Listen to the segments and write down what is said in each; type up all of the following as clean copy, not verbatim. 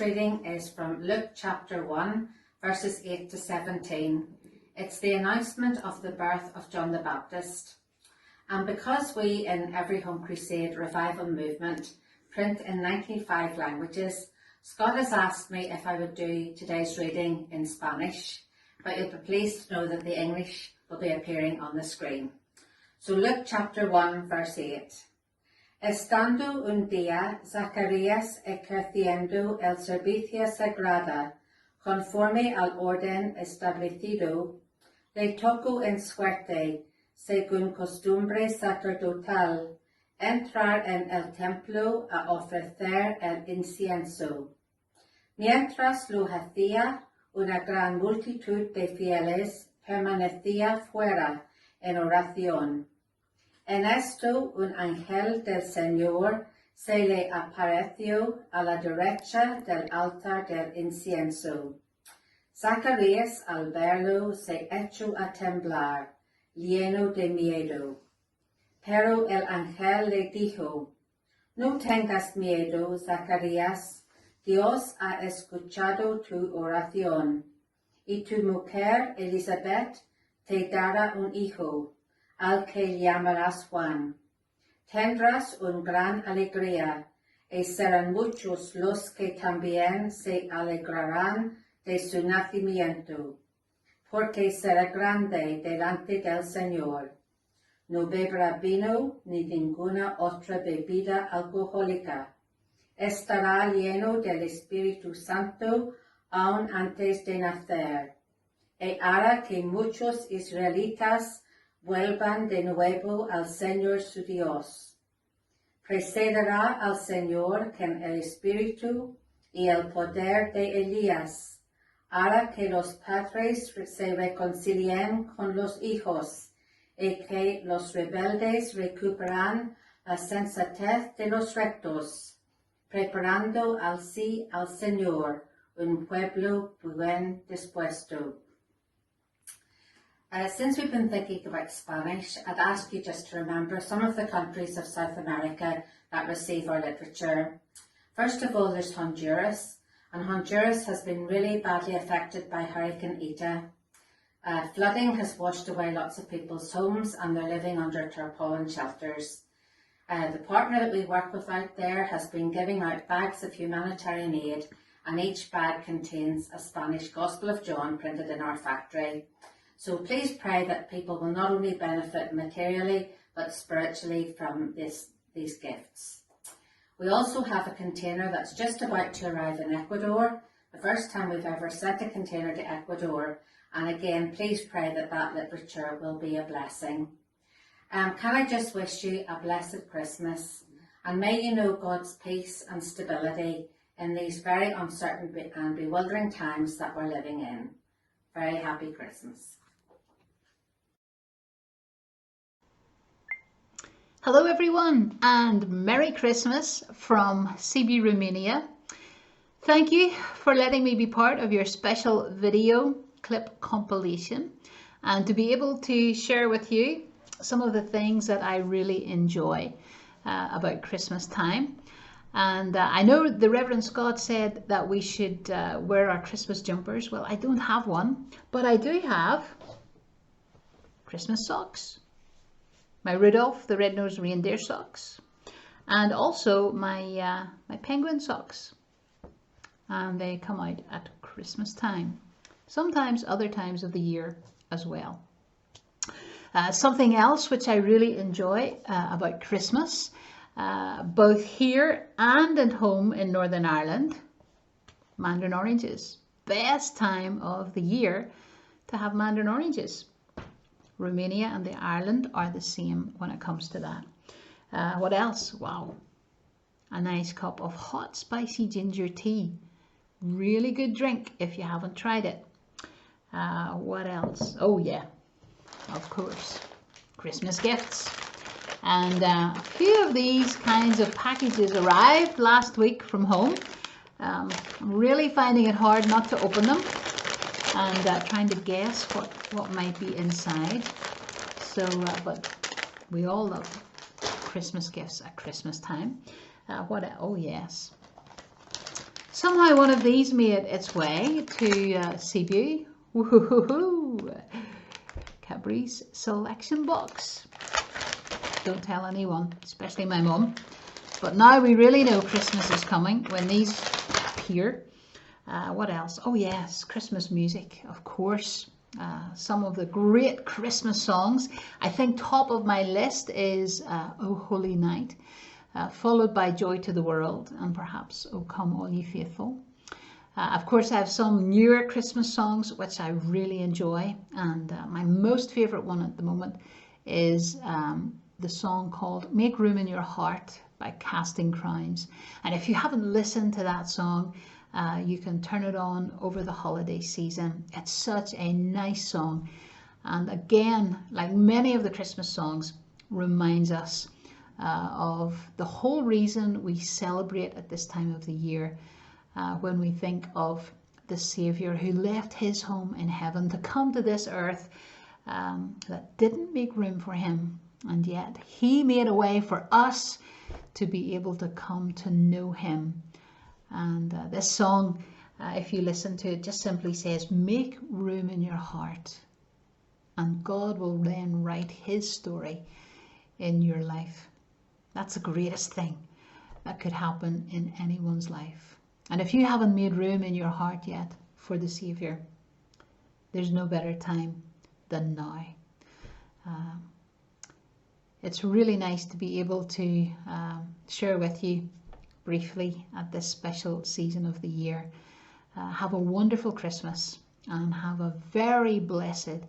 reading is from Luke chapter 1, verses 8 to 17. It's the announcement of the birth of John the Baptist. And because we in Every Home Crusade revival movement print in 95 languages, Scott has asked me if I would do today's reading in Spanish, but you'll be pleased to know that the English will be appearing on the screen. So Luke chapter 1, verse 8. Estando un día Zacarías ejerciendo el servicio sagrado conforme al orden establecido, le tocó en suerte, según costumbre sacerdotal, entrar en el templo a ofrecer el incienso. Mientras lo hacía, una gran multitud de fieles permanecía fuera en oración. En esto, un ángel del Señor se le apareció a la derecha del altar del incienso. Zacarías, al verlo, se echó a temblar, lleno de miedo. Pero el ángel le dijo, no tengas miedo, Zacarías, Dios ha escuchado tu oración, y tu mujer Elizabeth te dará un hijo, al que llamarás Juan. Tendrás una gran alegría, y serán muchos los que también se alegrarán de su nacimiento, porque será grande delante del Señor. No beberá vino ni ninguna otra bebida alcohólica. Estará lleno del Espíritu Santo aún antes de nacer, y hará que muchos israelitas vuelvan de nuevo al Señor su Dios. Precederá al Señor con el Espíritu y el poder de Elías, hará que los padres se reconcilien con los hijos, y que los rebeldes recuperan la sensatez de los rectos, preparando así al Señor un pueblo bien dispuesto. Since we've been thinking about Spanish, I'd ask you just to remember some of the countries of South America that receive our literature. First of all, there's Honduras, and Honduras has been really badly affected by Hurricane Eta. Flooding has washed away lots of people's homes, and they're living under tarpaulin shelters. The partner that we work with out there has been giving out bags of humanitarian aid, and each bag contains a Spanish Gospel of John printed in our factory. So please pray that people will not only benefit materially, but spiritually from these gifts. We also have a container that's just about to arrive in Ecuador, the first time we've ever sent a container to Ecuador. And again, please pray that that literature will be a blessing. Can I just wish you a blessed Christmas, and may you know God's peace and stability in these very uncertain and bewildering times that we're living in. Very happy Christmas. Hello everyone, and Merry Christmas from CB Romania. Thank you for letting me be part of your special video clip compilation and to be able to share with you some of the things that I really enjoy about Christmas time. And I know the Reverend Scott said that we should wear our Christmas jumpers. Well, I don't have one, but I do have Christmas socks. My Rudolph the Red-Nosed Reindeer socks, and also my penguin socks, and they come out at Christmas time, sometimes other times of the year as well. Something else which I really enjoy about Christmas, both here and at home in Northern Ireland, mandarin oranges. Best time of the year to have mandarin oranges. Romania and the Ireland are the same when it comes to that. What else? Wow, a nice cup of hot spicy ginger tea. Really good drink if you haven't tried it. What else? Oh yeah, of course, Christmas gifts. And a few of these kinds of packages arrived last week from home. I'm really finding it hard not to open them and trying to guess what might be inside. So, but we all love Christmas gifts at Christmas time. Oh yes. Somehow one of these made its way to Cebu. Woohoo! Cadbury's selection box. Don't tell anyone, especially my mum. But now we really know Christmas is coming when these appear. What else? Oh yes, Christmas music, of course. Some of the great Christmas songs. I think top of my list is O Holy Night, followed by Joy to the World, and perhaps O Come All Ye Faithful. Of course, I have some newer Christmas songs which I really enjoy, and my most favourite one at the moment is the song called Make Room in Your Heart by Casting Crowns. And if you haven't listened to that song, you can turn it on over the holiday season. It's such a nice song, and again, like many of the Christmas songs, reminds us of the whole reason we celebrate at this time of the year, when we think of the Saviour who left his home in heaven to come to this earth that didn't make room for him, and yet he made a way for us to be able to come to know him. And this song, if you listen to it, just simply says, make room in your heart, and God will then write his story in your life. That's the greatest thing that could happen in anyone's life. And if you haven't made room in your heart yet for the Saviour, there's no better time than now. It's really nice to be able to share with you briefly at this special season of the year. Have a wonderful Christmas and have a very blessed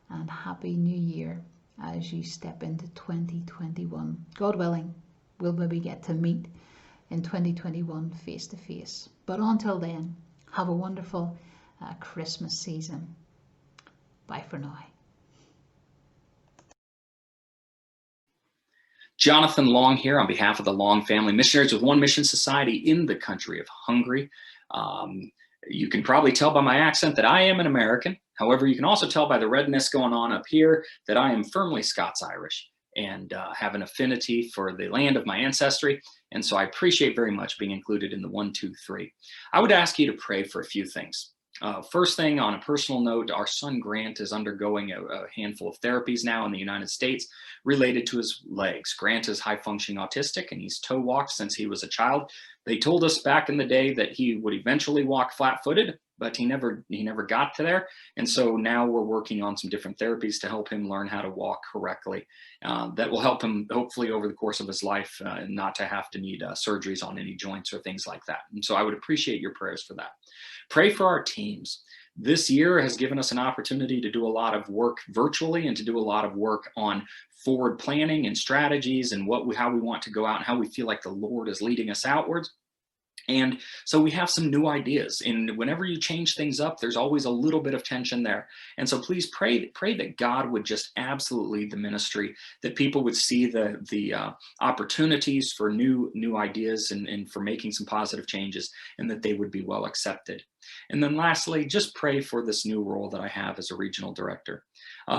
and happy new year as you step into 2021. God willing, we'll maybe get to meet in 2021 face to face. But until then, have a wonderful Christmas season. Bye for now. Jonathan Long here on behalf of the Long family, missionaries with One Mission Society in the country of Hungary. You can probably tell by my accent that I am an American. However, you can also tell by the redness going on up here that I am firmly Scots-Irish and have an affinity for the land of my ancestry. And so I appreciate very much being included in the 1, 2, 3. I would ask you to pray for a few things. First thing, on a personal note, our son Grant is undergoing a handful of therapies now in the United States related to his legs. Grant is high-functioning autistic, and he's toe walked since he was a child. They told us back in the day that he would eventually walk flat-footed, but he never got to there. And so now we're working on some different therapies to help him learn how to walk correctly. That will help him hopefully over the course of his life, not to have to need surgeries on any joints or things like that. And so I would appreciate your prayers for that. Pray for our teams. This year has given us an opportunity to do a lot of work virtually and to do a lot of work on forward planning and strategies and how we want to go out and how we feel like the Lord is leading us outwards. And so we have some new ideas, and whenever you change things up, there's always a little bit of tension there. And so please pray that God would just absolutely lead the ministry, that people would see the opportunities for new ideas and for making some positive changes, and that they would be well accepted. And then lastly, just pray for this new role that I have as a regional director.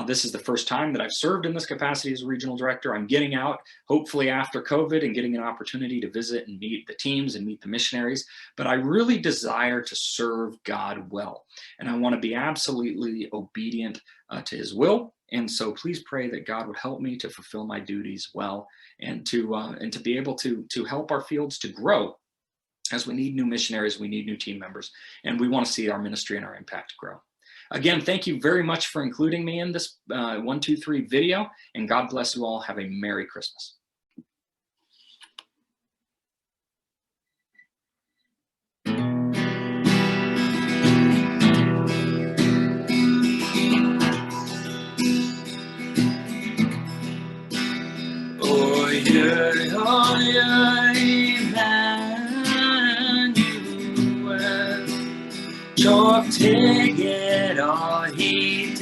This is the first time that I've served in this capacity as a regional director. I'm getting out, hopefully after COVID, and getting an opportunity to visit and meet the teams and meet the missionaries. But I really desire to serve God well, and I want to be absolutely obedient to his will. And so please pray that God would help me to fulfill my duties well, and to be able to help our fields to grow. As we need new missionaries, we need new team members, and we want to see our ministry and our impact grow. Again, thank you very much for including me in this 1, 2, 3 video, and God bless you all. Have a Merry Christmas. Csak téged a hit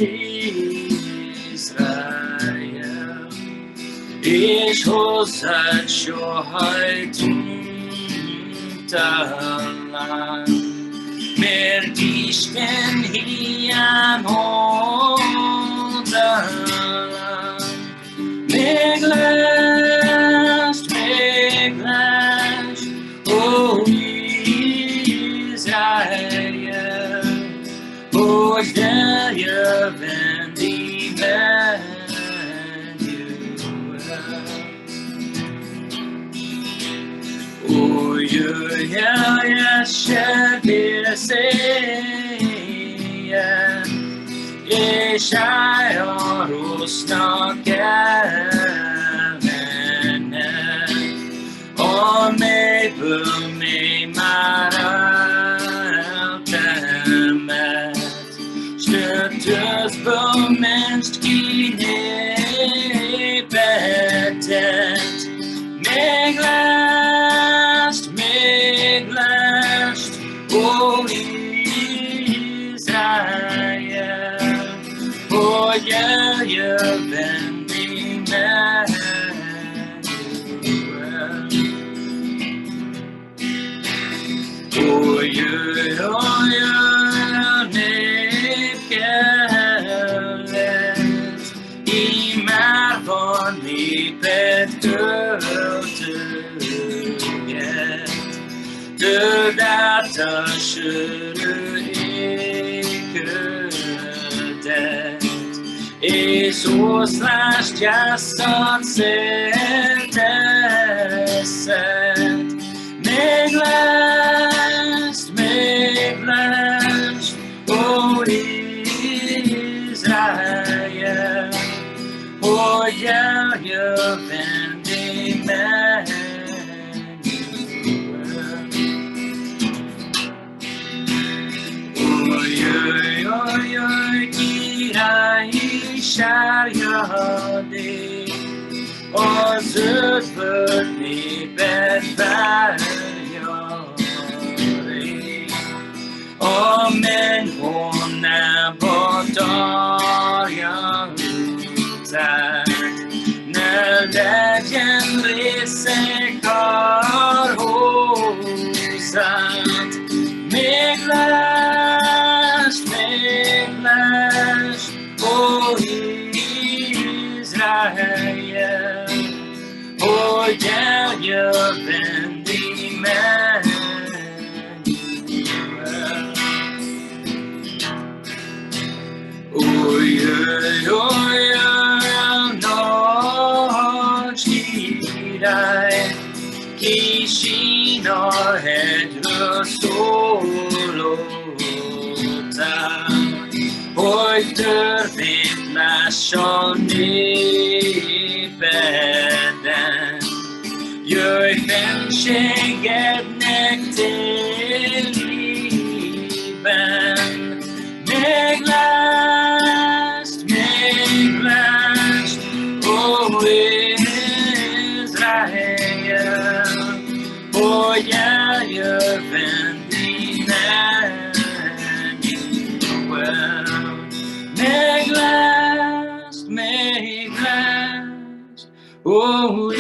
Izrael, és hozzád sohajtunk talán, mert Isten hiába oldalán. Meglásd, ó jag vill säga Ishar och snacka vänner om mig på mig maraltemet slutus på mänsklig betet meglast o Israel och jag vänder mig och jag nekkelet i marvon i betøget dødat aşırı ikudet Jesus jasat seteset meglast o Israel och jag vänder mig oj kira ishar yahdi och zutfört ni bedbergari men hon är borta jag utsagt när lägen reser kar hosat meglast o Israel och jag vänder mig oj nochtirai kishina hedro solota heute wird schon i bädden jag fänskegget till liven meglast o Israel och jag vänder meglast o